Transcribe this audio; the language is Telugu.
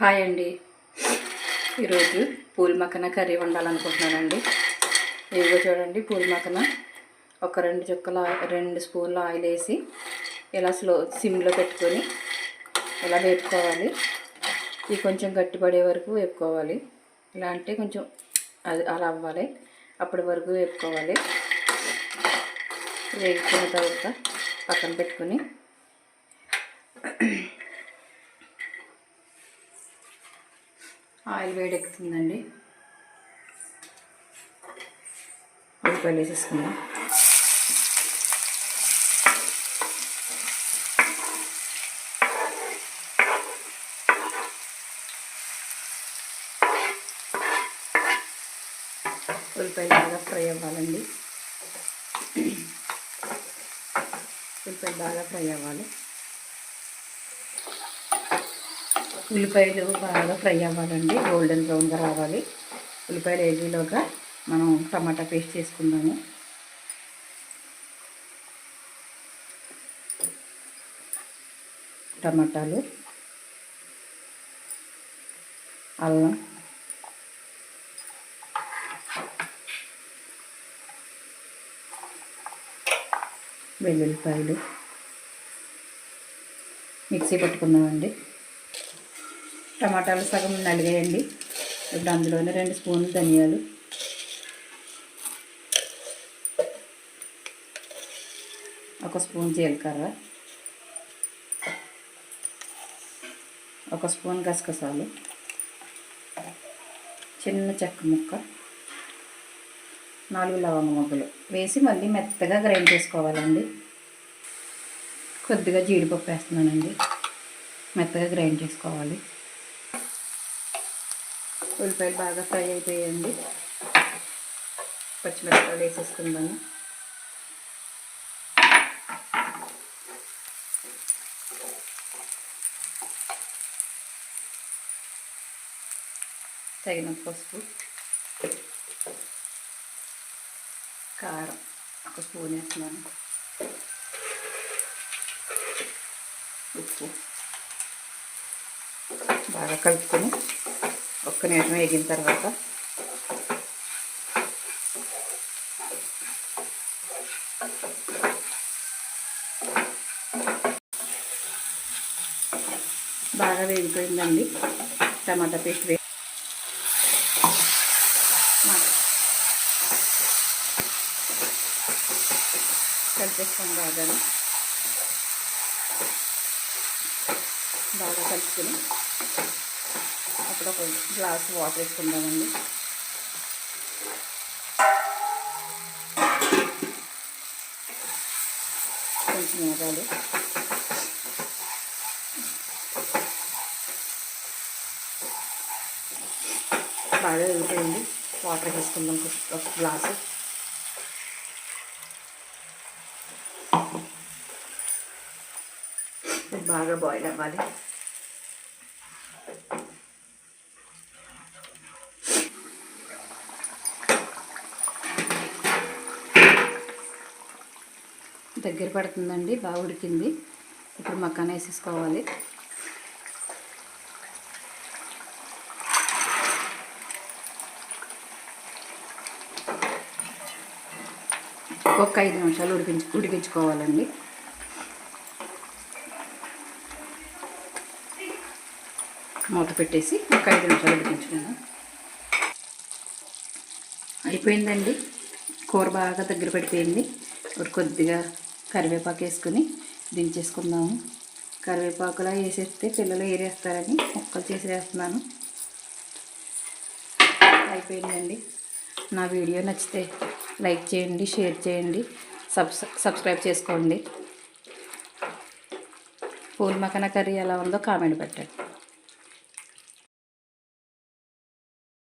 హాయ్ అండి. ఈరోజు పూల్ మక్కన కర్రీ వండాలనుకుంటున్నానండి. ఇదిగో చూడండి, పూల్ మక్కన ఒక 2 స్పూన్ల ఆయిల్ వేసి ఇలా సిమ్లో పెట్టుకొని ఇలా వేపుకోవాలి. ఇది కొంచెం గట్టిపడే వరకు వేపుకోవాలి. ఇలా అంటే కొంచెం అది అలా అవ్వాలి, అప్పటి వరకు వేపుకోవాలి. వేపుకున్న తర్వాత పక్కన పెట్టుకొని ఆయిల్ వేడెక్కుతుందండి. ఉల్లిపాయలు వేసేసుకుందాం. ఉల్లిపాయలు బాగా ఫ్రై అవ్వాలండి. ఉల్లిపాయలు బాగా ఫ్రై అవ్వాలి. ఉల్లిపాయలు బాగా ఫ్రై అవ్వాలండి, గోల్డెన్ బ్రౌన్గా రావాలి. ఉల్లిపాయలు వేగేలోగా మనం టమాటా పేస్ట్ చేసుకుందాము. టమాటాలు, అల్లం, వెల్లుల్లిపాయలు మిక్సీ పట్టుకుందామండి. టమాటాలు సగం నలిగేయండి. ఇప్పుడు అందులోనే 2 స్పూన్లు ధనియాలు, 1 స్పూన్ జీలకర్ర, 1 స్పూన్ గసగసాలు, చిన్న చెక్క ముక్క, 4 లవంగ మొగ్గలు వేసి మళ్ళీ మెత్తగా గ్రైండ్ చేసుకోవాలండి. కొద్దిగా జీడిపప్పు వేస్తున్నానండి. మెత్తగా గ్రైండ్ చేసుకోవాలి. ఉల్లిపాయలు బాగా ఫ్రై అయిపోయాయండి. పచ్చిమిరపకాయలు వేసేసుకుందాము. తగినంత పసుపు, కారం 1 స్పూన్ వేస్తున్నాను, ఉప్పు బాగా కలుపుకొని 1 నిమిషం వేగిన తర్వాత బాగా వేగిపోయిందండి. టమాటా పేస్ట్ కలిపేస్తాం. బాగా కలుపుకొని అప్పుడు 1 గ్లాస్ వాటర్ వేసుకుందామండి. కొంచెం వేగాలి. బాగా వేగిపోయింది. వాటర్ వేసుకుందాం 1 గ్లాసు. బాగా బాయిల్ అవ్వాలి. దగ్గర పడుతుందండి, బాగా ఉడికింది. ఇప్పుడు మక్కన వేసేసుకోవాలి. ఒక 5 నిమిషాలు ఉడికించుకోవాలండి. మూత పెట్టేసి ఒక 5 నిమిషాలు ఉడికించుకుందాం. అయిపోయిందండి. కూర బాగా దగ్గర పడిపోయింది. ఇప్పుడు కొద్దిగా కరివేపాకు వేసుకొని దించేసుకుందాము. కరివేపాకులా వేసేస్తే పిల్లలు ఏరేస్తారని ముక్కలు చేసి వేస్తున్నాను. అయిపోయిందండి. నా వీడియో నచ్చితే లైక్ చేయండి, షేర్ చేయండి, సబ్స్క్రైబ్ చేసుకోండి. పూల్ మక్కన కర్రీ ఎలా ఉందో కామెంట్ పెట్టండి.